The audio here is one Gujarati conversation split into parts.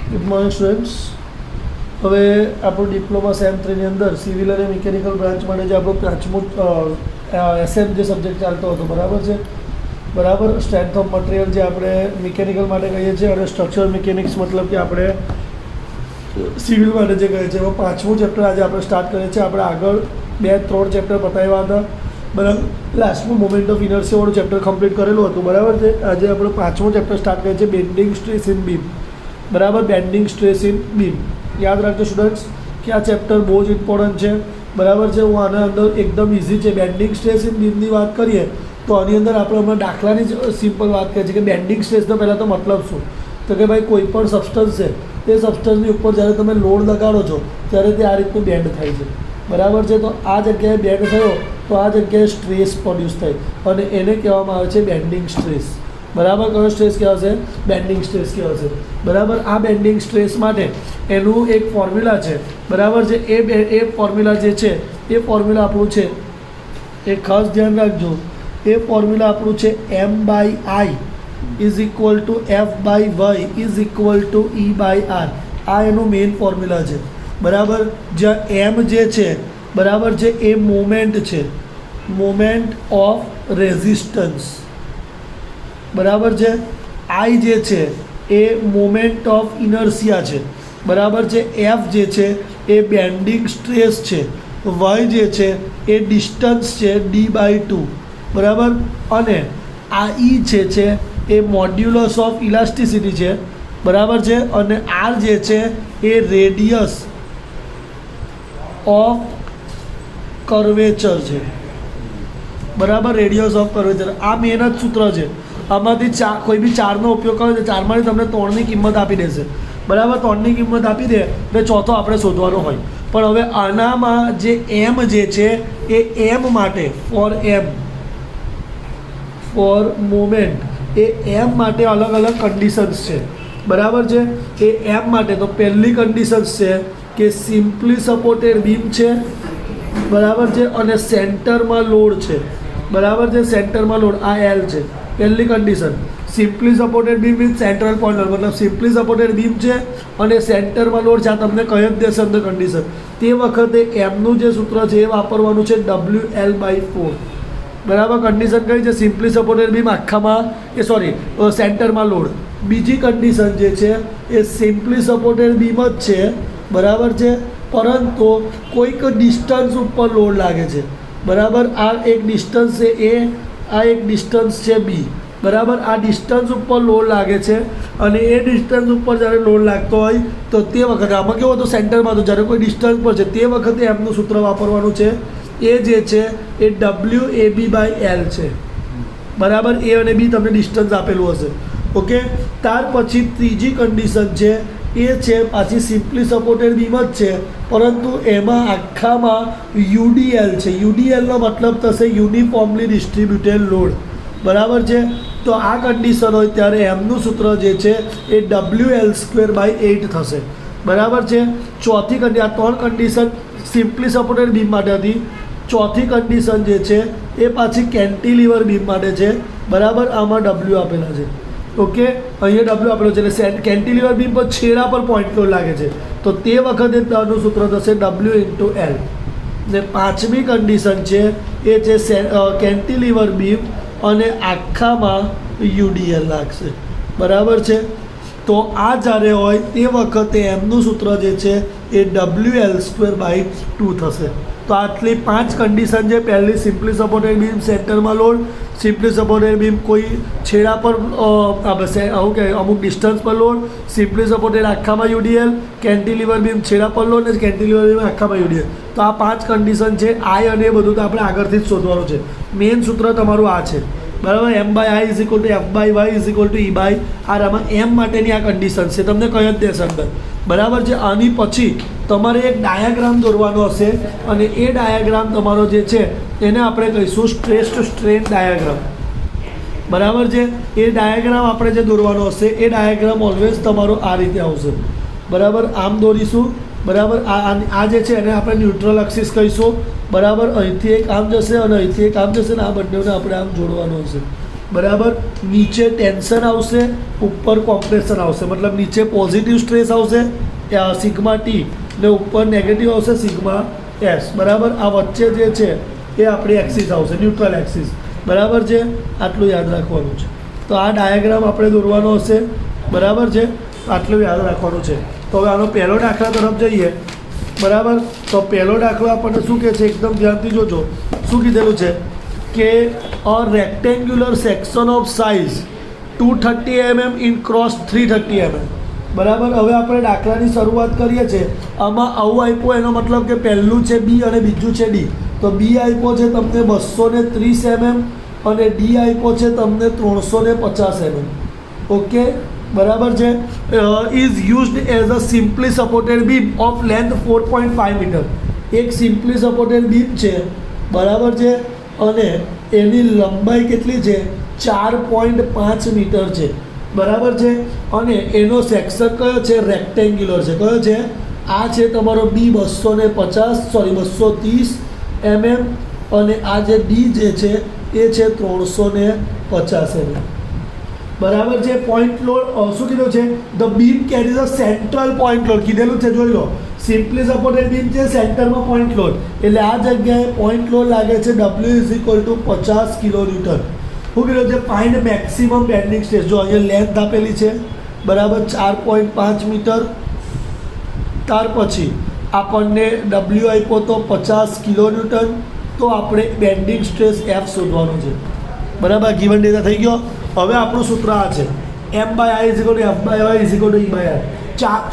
Good morning students. હવે આપણું ડિપ્લોમા સેમ 3ની અંદર સિવિલ અને મિકેનિકલ બ્રાન્ચ માટે જે આપણો પાંચમું SM જે સબ્જેક્ટ ચાલતો હતો, બરાબર છે. બરાબર, સ્ટ્રેન્થ ઓફ મટીરિયલ જે આપણે મિકેનિકલ માટે કહીએ છીએ અને સ્ટ્રક્ચરલ મિકેનિક્સ મતલબ કે આપણે સિવિલ માટે જે કહીએ છીએ, એમાં પાંચમું ચેપ્ટર આજે આપણે સ્ટાર્ટ કરીએ છીએ. આપણે આગળ 2-3 ચેપ્ટર પતાવ્યા હતા, બરાબર. લાસ્ટમાં મોમેન્ટ ઓફ ઇનર્શિયાવાળું ચેપ્ટર કમ્પ્લીટ કરેલું હતું, બરાબર છે. આજે આપણે પાંચમું ચેપ્ટર સ્ટાર્ટ કરીએ છીએ, બેન્ડિંગ સ્ટ્રેસ ઇન બીમ. બરાબર, બેન્ડિંગ સ્ટ્રેસ ઇન બીમ. યાદ રાખજો સ્ટુડન્ટ્સ કે આ ચેપ્ટર બહુ જ ઇમ્પોર્ટન્ટ છે, બરાબર છે. હું આના અંદર એકદમ ઇઝી છે. બેન્ડિંગ સ્ટ્રેસ ઇન બીમની વાત કરીએ તો આની અંદર આપણે હમણાં દાખલાની જ સિમ્પલ વાત કરીએ છીએ કે બેન્ડિંગ સ્ટ્રેસનો પહેલાં તો મતલબ શું, તો કે ભાઈ કોઈ પણ સબસ્ટન્સ છે, તે સબસ્ટન્સની ઉપર જ્યારે તમે લોડ લગાડો છો ત્યારે તે આ રીતનું બેન્ડ થાય છે, બરાબર છે. તો આ જગ્યાએ બેન્ડ થયો તો આ જગ્યાએ સ્ટ્રેસ પ્રોડ્યુસ થાય અને એને કહેવામાં આવે છે બેન્ડિંગ સ્ટ્રેસ, બરાબર. કયો સ્ટ્રેસ કહેવાશે? બેન્ડિંગ સ્ટ્રેસ કહેવાશે, બરાબર. આ બેન્ડિંગ સ્ટ્રેસ માટે એનું એક ફોર્મ્યુલા છે, બરાબર છે. એ ફોર્મ્યુલા જે છે એ ફોર્મ્યુલા આપણું છે, એ ખાસ ધ્યાન રાખજો. એ ફોર્મ્યુલા આપણું છે M/I is equal two F/Y is equal two E/R. આ એનું મેઇન ફોર્મ્યુલા છે, બરાબર. જ્યાં M જે છે, બરાબર છે, એ મોમેન્ટ છે, મોમેન્ટ ઓફ રેઝિસ્ટન્સ, બરાબર છે. I જે છે એ મોમેન્ટ ઓફ ઇનર્શિયા છે, બરાબર છે. F જે છે એ બેન્ડિંગ સ્ટ્રેસ છે, Y જે છે એ ડિસ્ટન્સ છે D/2, બરાબર. અને આ E છે એ મોડ્યુલસ ઓફ ઇલાસ્ટિસિટી છે, બરાબર છે. અને R જે છે એ રેડિયસ ઓફ કર્વેચર છે, બરાબર. Radius of curvature. આ મેન જ સૂત્ર છે. આમાંથી કોઈ બી ચારનો ઉપયોગ કરો તો ચારમાંથી તમને 3ની કિંમત આપી દેશે, બરાબર. 3ની કિંમત આપી દે એટલે ચોથો આપણે શોધવાનો હોય. પણ હવે આનામાં જે M જે છે એ M માટે ફોર મોમેન્ટ એ M માટે અલગ અલગ કન્ડિશન્સ છે, બરાબર છે. એ M માટે તો પહેલી કન્ડિશન્સ છે કે સિમ્પલી સપોર્ટેડ બીમ છે, બરાબર છે. અને સેન્ટરમાં લોડ છે, બરાબર છે. સેન્ટરમાં લોડ આ L છે, પહેલી condition. Simply supported beam with central point, મતલબ સિમ્પલી સપોર્ટેડ બીમ છે અને સેન્ટરમાં લોડ છે. આ તમને કહી જ દેશે અંદર કન્ડિશન. તે વખતે એમનું જે સૂત્ર છે એ વાપરવાનું છે WL/4, બરાબર. કન્ડિશન કઈ છે? સિમ્પલી સપોર્ટેડ બીમ આખામાં સેન્ટરમાં લોડ. બીજી કન્ડિશન જે છે એ સિમ્પલી સપોર્ટેડ બીમ જ છે, બરાબર છે, પરંતુ કોઈક ડિસ્ટન્સ ઉપર લોડ લાગે છે, બરાબર. આ એક ડિસ્ટન્સ છે A, આ એક ડિસ્ટન્સ છે B, બરાબર. આ ડિસ્ટન્સ ઉપર લોડ લાગે છે અને એ ડિસ્ટન્સ ઉપર જ્યારે લોડ લાગતો હોય તો તે વખતે આમાં કેવું હતું, સેન્ટરમાં તો જ્યારે કોઈ ડિસ્ટન્સ પર છે તે વખતે એમનું સૂત્ર વાપરવાનું છે. એ જે છે એ WAB/L છે, બરાબર. A અને B તમને ડિસ્ટન્સ આપેલું હશે, ઓકે. ત્યાર પછી ત્રીજી કન્ડિશન છે એ છે પાછી સિમ્પલી સપોર્ટેડ બીમ જ છે, પરંતુ એમાં આખામાં UDL છે. UDLનો મતલબ થશે યુનિફોર્મલી ડિસ્ટ્રીબ્યુટેડ લોડ, બરાબર છે. તો આ કન્ડિશન હોય ત્યારે એમનું સૂત્ર જે છે એ WL/8 થશે, બરાબર છે. ચોથી આ 3 કન્ડિશન સિમ્પલી સપોર્ટેડ બીમ માટે હતી. ચોથી કન્ડિશન જે છે એ પાછી કેન્ટિલીવર બીમ માટે છે, બરાબર. આમાં W આપેલા છે, ઓકે. અહીંયા W આપેલો છે એટલે કેન્ટિલીવર બીમ પર છેડા પર પોઈન્ટ લોડ લાગે છે તો તે વખતે તેનું સૂત્ર થશે W/L. ને પાંચમી કન્ડિશન છે એ છે કેન્ટિલીવર બીમ અને આખામાં UDL લાગશે, બરાબર છે. તો આ જ્યારે હોય તે વખતે એમનું સૂત્ર જે છે એ WL/2 થશે. તો આટલી 5 કન્ડિશન છે. પહેલી સિમ્પલી સપોર્ટેડ બીમ, સેન્ટરમાં લોડ. સિમ્પલી સપોર્ટેડ બીમ કોઈ છેડા પર આવું કે અમુક ડિસ્ટન્સ પર લોડ. સિમ્પલી સપોર્ટેડ આખામાં UDL. કેન્ટિલીવર બીમ છેડા પર લોડ અને કેન્ટિલીવર બીમ આખામાં UDL. તો આ 5 કન્ડિશન છે. I અને એ બધું તો આપણે આગળથી જ શોધવાનું છે. મેઇન સૂત્ર તમારું આ છે, બરાબર. M/I is equal two F/Y is equal two E/R. આમાં M માટેની આ કન્ડિશન છે, તમને કહી જ દેશે અંદર, બરાબર છે. આની પછી તમારે એક ડાયાગ્રામ દોરવાનો હશે અને એ ડાયાગ્રામ તમારો જે છે એને આપણે કહીશું સ્ટ્રેસ ટુ સ્ટ્રેન ડાયાગ્રામ, બરાબર છે. એ ડાયાગ્રામ આપણે જે દોરવાનો હશે એ ડાયાગ્રામ ઓલવેઝ તમારો આ રીતે આવશે, બરાબર. આમ દોરીશું, બરાબર. આ જે છે એને આપણે ન્યુટ્રલ એક્સિસ કહીશું, બરાબર. અહીંથી એક આમ જશે અને અહીંથી એક આમ જશે ને આ બંનેને આપણે આમ જોડવાનું હશે, બરાબર, નીચે ટેન્શન આવશે, ઉપર કોમ્પ્રેશન આવશે, મતલબ નીચે પોઝિટિવ સ્ટ્રેસ આવશે સિગ્મા ટી ને ઉપર નેગેટિવ આવશે સિગ્મા એસ. બરાબર, આ વચ્ચે જે છે એ આપણી એક્સિસ આવશે, ન્યુટ્રલ એક્સિસ. બરાબર છે, આટલું યાદ રાખવાનું છે. તો આ ડાયાગ્રામ આપણે દોરવાનો હશે. બરાબર છે, આટલું યાદ રાખવાનું છે. તો હવે આનો પહેલો દાખલા તરફ જઈએ. બરાબર, તો પહેલો દાખલો આપણને શું કહે છે, એકદમ ધ્યાનથી જોજો. શું કીધેલું છે કે a rectangular section of size 230 mm in cross 330 mm. બરાબર, હવે આપણે દાખલાની શરૂઆત કરીએ છીએ. આમાં આવું આપ્યું, એનો મતલબ કે પહેલું છે બી અને બીજું છે ડી. તો બી આપ્યો છે તમને 230 mm અને ડી આપ્યો છે તમને 350 mm. ઓકે, બરાબર છે. Is used as a simply supported beam of length 4.5 metre. એક સિમ્પલી સપોર્ટેડ બીમ છે. બરાબર છે, અને એની લંબાઈ કેટલી છે, 4.5 મીટર છે. બરાબર છે, અને એનો સેક્શન કયો છે, રેક્ટેન્ગ્યુલર છે. કયો છે? આ છે તમારો બી 230 mm અને આ જે ડી જે છે એ છે 350 mm. બરાબર છે. પોઈન્ટ લોડ શું કીધું છે, the beam carries a central point load કીધેલું છે. જોઈ લો, સિમ્પલી સપોર્ટેડ બીમ છે, સેન્ટરમાં પોઈન્ટ લોડ, એટલે આ જગ્યાએ પોઈન્ટ લોડ લાગે છે W is equal two 50 kilonewton. શું કીધું છે, ફાઇન્ડ મેક્સિમમ બેન્ડિંગ સ્ટ્રેસ. જો અહીંયા લેન્થ આપેલી છે, બરાબર, 4.5 મીટર. ત્યાર પછી આપણને W આપ્યો તો 50 કિલોન્યુટન. તો આપણે બેન્ડિંગ સ્ટ્રેસ F શોધવાનો છે. બરાબર, ગિવન ડેટા થઈ ગયો. હવે આપણું સૂત્ર આ છે, M/I is equal two F/Y is equal two E/R.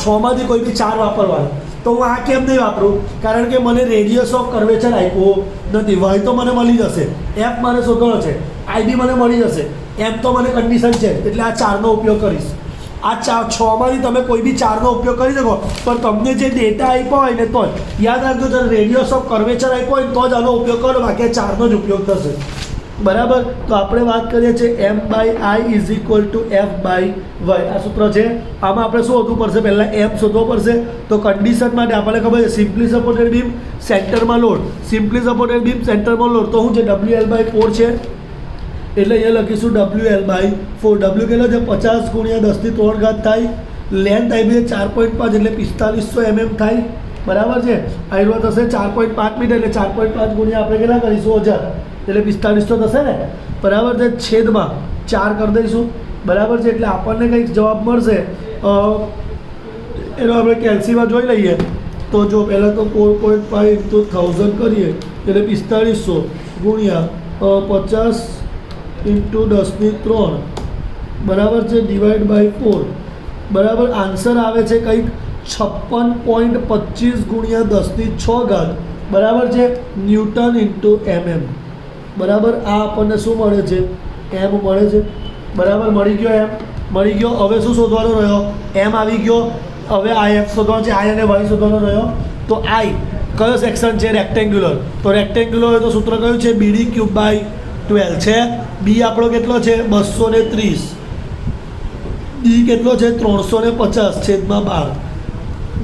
6માંથી કોઈ બી 4 વાપરવાના. તો હું આ કેમ નહીં વાપરું, કારણ કે મને રેડિયસ ઓફ કર્વેચર આપ્યો નથી. વાય તો મને મળી જશે, એફ મારે શોધવાનો છે, આઈ બી મને મળી જશે, એમ તો મને કન્ડિશન છે, એટલે આ 4નો ઉપયોગ કરીશ. આ 6માંથી તમે કોઈ બી 4નો ઉપયોગ કરી શકો, પણ તમને જે ડેટા આપ્યો હોય ને તો જ યાદ રાખજો, જ્યારે રેડિયસ ઓફ કર્વેચર આપ્યો હોય ને તો જ આનો ઉપયોગ કરો, બાકી 4નો જ ઉપયોગ થશે. બરાબર, તો આપણે વાત કરીએ છીએ M/I is equal two F/Y. આ સૂત્ર છે. આમાં આપણે શું શોધવું પડશે, પહેલાં M શોધવો પડશે. તો કન્ડિશન માટે આપણને ખબર છે, સિમ્પલી સપોર્ટેડ બીમ સેન્ટરમાં લોડ, સિમ્પલી સપોર્ટેડ બીમ સેન્ટરમાં લોડ, તો શું છે, WL/4 છે. એટલે અહીંયા લખીશું WL/4. W કેટલો છે, 50 ગુણ્યા 10⁻³ થાય. લેન્થ આવી છે 4.5 એટલે 4500 mm થાય. બરાબર છે, આયરો થશે 4.5 મીટર એટલે 4.5 ગુણ્યા આપણે કેટલા કરીશું, 1000 એટલે 4500 થશે ને. બરાબર છે, છેદમાં 4 કરી દઈશું. બરાબર છે, એટલે આપણને કંઈક જવાબ મળશે. એનો આપણે કેલ્સીમાં જોઈ લઈએ. તો જો પહેલાં તો 4.5 ઇન્ટુ 1000 કરીએ એટલે 4500 ગુણ્યા 50 ઇન્ટુ 10⁻³ બરાબર છે, ડિવાઈડ બાય 4. બરાબર, આન્સર આવે છે કંઈક 56.25 ગુણ્યા 10⁶. બરાબર છે, ન્યૂટન ઇન્ટુ mm. બરાબર, આ આપણને શું મળે છે, એમ મળે છે. બરાબર, મળી ગયો એમ, મળી ગયો. હવે શું શોધવાનો રહ્યો, એમ આવી ગયો. હવે આ એફ શોધવાનો છે, આઈ અને વાય શોધવાનો રહ્યો. તો આઈ કયો સેક્શન છે, રેક્ટેન્ગ્યુલર. તો રેક્ટેન્ગ્યુલર હોય તો સૂત્ર કયું છે, BD3/12 છે. બી આપણો કેટલો છે, 230. ડી કેટલો છે, 350 છેદમાં 12.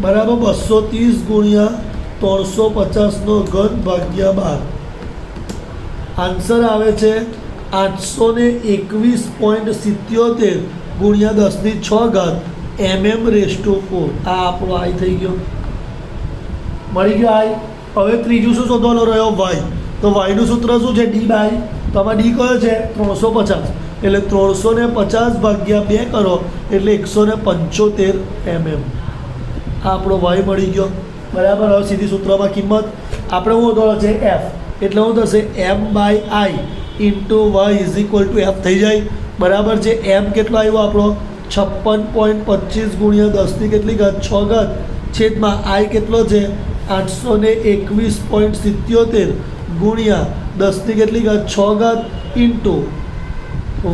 બરાબર, 230 ગુણ્યા 350 ભાગ્યા 12. આન્સર આવે છે 821.77 ગુણ્યા 10⁶ mm⁴. આ આપણો આઈ થઈ ગયો, મળી ગયો આઈ. હવે ત્રીજું શું શોધવાનો રહ્યો, વાય. તો વાયનું સૂત્ર શું છે, D/. તો આમાં ડી કયો છે, 350. એટલે 350 ભાગ્યા 2 કરો એટલે 175 mm. આ આપણો વાય મળી ગયો. બરાબર, હવે સીધી સૂત્રમાં કિંમત આપણે શું શોધવાનો છે, એફ. એટલે શું થશે, M/I into y is equal to f થઈ જાય. બરાબર છે, એમ કેટલો આવ્યો આપણો, 56.25 ગુણ્યા 10⁻⁶ છેદમાં આઈ કેટલો છે, 821.77 ગુણ્યા 10⁻⁶ ઇન્ટુ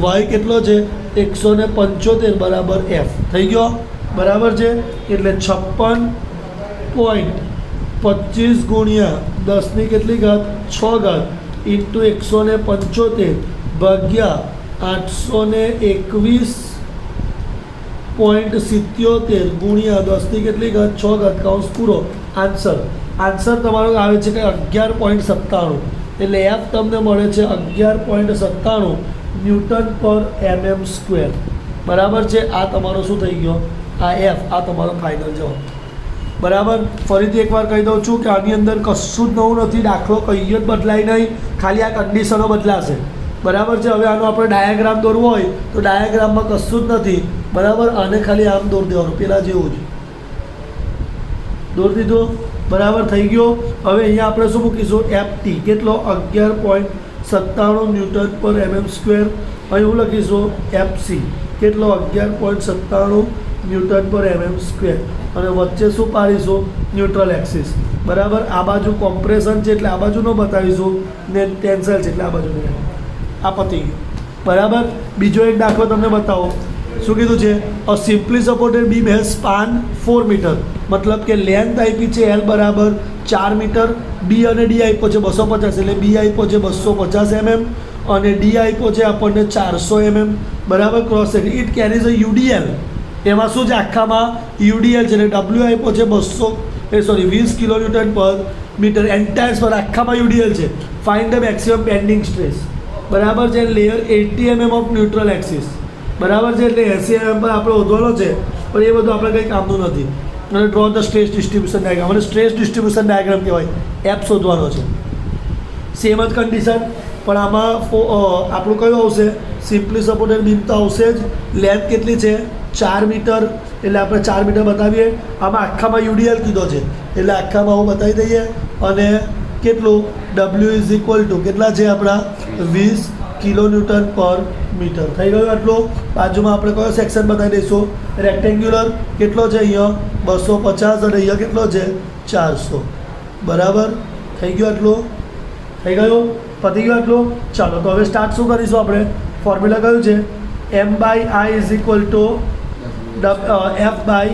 વાય કેટલો છે, 175 બરાબર એફ થઈ ગયો. બરાબર છે, એટલે 56.25 ગુણ્યા 10⁶ ઇન્ટુ 175 ભાગ્યા 821.77 ગુણ્યા 10⁻⁶ કૌંસ પૂરો. આન્સર તમારો આવે છે કે 11.97. એટલે એફ તમને મળે છે 11.97. ન્યૂટન પર mm સ્ક્વેર, બરાબર છે. આ તમારો શું થઈ ગયો? આ એફ, આ તમારો ફાઇનલ જવાબ, બરાબર. ફરીથી એકવાર કહી દઉં છું કે આની અંદર કશું જ નવું નથી, દાખલો કંઈ જ બદલાય નહીં, ખાલી આ કન્ડિશનો બદલાશે, બરાબર છે. હવે આનો આપણે ડાયાગ્રામ દોરવો હોય તો ડાયાગ્રામમાં કશું જ નથી, બરાબર. આને ખાલી આમ દોરી દેવાનું, પેલા જેવું જ દોરી દીધું, બરાબર થઈ ગયો. હવે અહીંયા આપણે શું મૂકીશું? FT કેટલો? 11.97 ન્યૂટન પર mm સ્ક્વેર. અહીં હું લખીશું FC કેટલો? 11.97 ન્યૂટન પર mm સ્ક્વેર. અને વચ્ચે શું પાડીશું? ન્યુટ્રલ એક્સિસ, બરાબર. આ બાજુ કોમ્પ્રેશન છે એટલે આ બાજુનો બતાવીશું, ને ટેન્સર છે એટલે આ બાજુ નહીં. આ પતી ગયું, બરાબર. બીજો એક દાખલો તમને બતાવો. શું કીધું છે? A simply supported beam has span 4 metre, મતલબ કે લેન્થ આપી છે L બરાબર 4 મીટર, બી અને ડી આપ્યો છે 250, એટલે બી આપ્યો છે 250 mm અને ડી આપ્યો છે આપણને 400 mm, બરાબર. Cross section it carries a UDL, એમાં શું છે? આખામાં UDL છે એટલે W આપ્યો છે 20 કિલોન્યુટન પર મીટર, એન્ટાયર પર આખામાં UDL છે. Find the maximum bending stress, બરાબર છે. Layer 80 mm of neutral axis, બરાબર છે. એટલે 80 mm પર આપણે શોધવાનો છે, પણ એ બધું આપણે કંઈ કામનું નથી. અને draw the stress distribution diagram, અને સ્ટ્રેસ ડિસ્ટ્રીબ્યુશન ડાયાગ્રામ કહેવાય. એપ શોધવાનો છે. સેમ જ કન્ડિશન, પણ આમાં આપણું કયું આવશે? સિમ્પલી સપોર્ટેડ બીમ તો આવશે જ. લેન્થ કેટલી છે? 4 મીટર, એટલે આપણે 4 મીટર બતાવીએ. આમાં આખામાં UDL કીધો છે એટલે આખામાં હું બતાવી દઈએ. અને કેટલું? W ઇઝ ઇક્વલ ટુ કેટલા છે આપણા? 20 કિલોન્યુટન પર મીટર. થઈ ગયું આટલું. બાજુમાં આપણે કયો સેક્શન બતાવી દઈશું? રેક્ટેન્ગ્યુલર. કેટલો છે અહીંયા? 250 અને અહીંયા કેટલો છે? 400, બરાબર. થઈ ગયું આટલું? થઈ ગયું? પતી ગયું આટલું? ચાલો તો હવે સ્ટાર્ટ શું કરીશું આપણે? ફોર્મ્યુલા કયું છે? M/I is equal two F/y,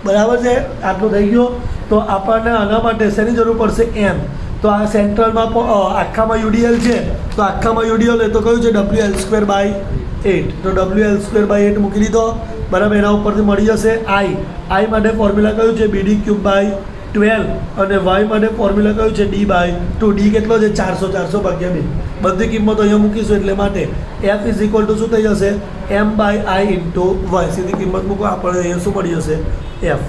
બરાબર છે. આટલું થઈ ગયું. તો આપણને આના માટે શેની જરૂર પડશે? M. તો આ સેન્ટ્રલમાં આખામાં UDL છે, તો આખામાં UDL હોય તો કયું છે? WL²/8. તો WL²/8 મૂકી દીધો, બરાબર. એના ઉપરથી મળી જશે I માટે ફોર્મ્યુલા કયું છે? BD³/12 અને Y માટે ફોર્મ્યુલા કયું છે? D/2. D કેટલો છે? 400 ભાગ્યા 2. બધી કિંમતો અહીંયા મૂકીશું, એટલે માટે F ઇઝ ઇક્વલ ટુ શું થઈ જશે? M/I into Y. સીધી કિંમત મૂકો, આપણને અહીંયા શું મળી જશે? F.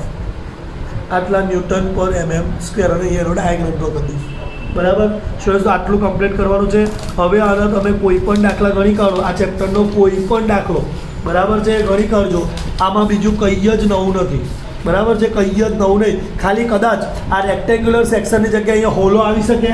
આટલા ન્યૂટન પર mm સ્ક્વેર. અને અહીંયાનો ડાયાગ્રામ ડ્રો કરી દઈશું, બરાબર. સ્ટુડન્ટ્સ, આટલું કમ્પ્લીટ કરવાનું છે. હવે આના તમે કોઈ પણ દાખલા ગણી કાઢો, આ ચેપ્ટરનો કોઈ પણ દાખલો, બરાબર છે, ગણી કાઢજો. આમાં બીજું કંઈ જ નવું નથી, બરાબર છે. કંઈ જ નવું નહીં, ખાલી કદાચ આ રેક્ટેન્ગ્યુલર સેક્શનની જગ્યાએ અહીંયા હોલો આવી શકે,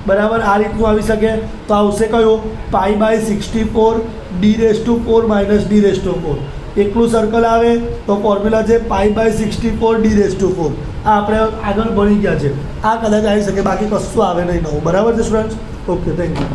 બરાબર. આ રીતનું આવી શકે તો આવશે કયું? π/64 d⁻4 - d⁻4. એકલું સર્કલ આવે તો ફોર્મ્યુલા છે π/64 d⁻4. આ આપણે આગળ ભણી ગયા છે. આ કદાચ આવી શકે, બાકી કશું આવે નહીં નવું, બરાબર છે સ્ટુડન્ટ્સ? Okay, thank you.